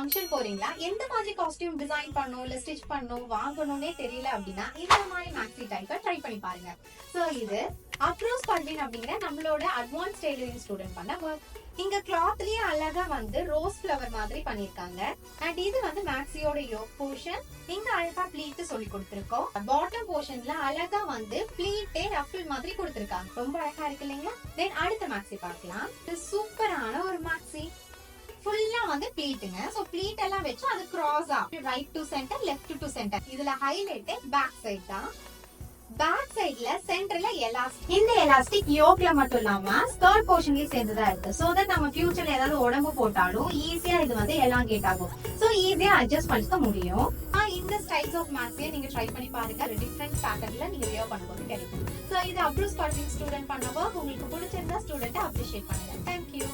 Function போறீங்களா, எந்த மாதிரி காஸ்டியூம் டிசைன் பண்ணணும் இல்ல ஸ்டிச் பண்ணணும் வாங்கணும்னே தெரியல அப்படின்னா இந்த மாதிரி மேக்ஸி டைப்பை ட்ரை பண்ணி பாருங்க. சோ இது அப்ரோஸ் பர்வீன் அப்படிங்கிற நம்மளோட அட்வான்ஸ் டெய்லரிங் ஸ்டூடெண்ட் பண்ண ஒர்க். இங்க கிளாத்லயே அழகா ரோஸ் ஃப்ளவர் மாதிரி பண்ணிருக்காங்க. அண்ட் இது மேக்ஸியோட யோக் போர்ஷன். இங்க அழகா ப்ளீட் சொல்லி கொடுத்திருக்கோம். பாட்டம் போர்ஷன்ல அழகா ப்ளீட்டே ரஃபிள் மாதிரி கொடுத்திருக்காங்க. ரொம்ப அழகா இருக்கு இல்லைங்களா? தென் அடுத்த மேக்ஸி பார்க்கலாம். இது சூப்பரான ஒரு மேக்ஸி. ஃபுல்லா ப்ளீட்டுங்க. சோ ப்ளீட் எல்லாம் வச்சு அது கிராஸா right to centre left to centre. இதுல ஹைலைட் பேக் சைடு தான். பேக் சைடுல சென்டர்ல எலாஸ்டிக். இந்த எலாஸ்டிக் யோக்ல மட்டும் இல்லாம ஸ்கர்ட் போர்ஷன்லயும் சேர்ந்துதான் இருக்கு. சோ தட் நம்ம ஃபியூச்சர்ல ஏதாவது உடம்பு போட்டாலும் ஈஸியா இது எலாங்கேட் ஆகும். சோ ஈஸியா அட்ஜஸ்ட் பண்ணிக்க முடியும். இந்த ஸ்டைல்ஸ் ஆஃப் மேக்ஸியை நீங்க ட்ரை பண்ணி பாருங்க. டிஃபரெண்ட் பேட்டர்ன்ல நீங்க வியர் பண்ணும்போது கிடைக்கும். சோ இது அப்ரோஸ் பர்வீன் ஸ்டூடெண்ட் பண்ண ஒர்க். உங்களுக்கு பிடிச்சிருந்தா ஸ்டூடெண்ட்டை அப்ரிஷியேட் பண்ணுங்க. தேங்க்யூ.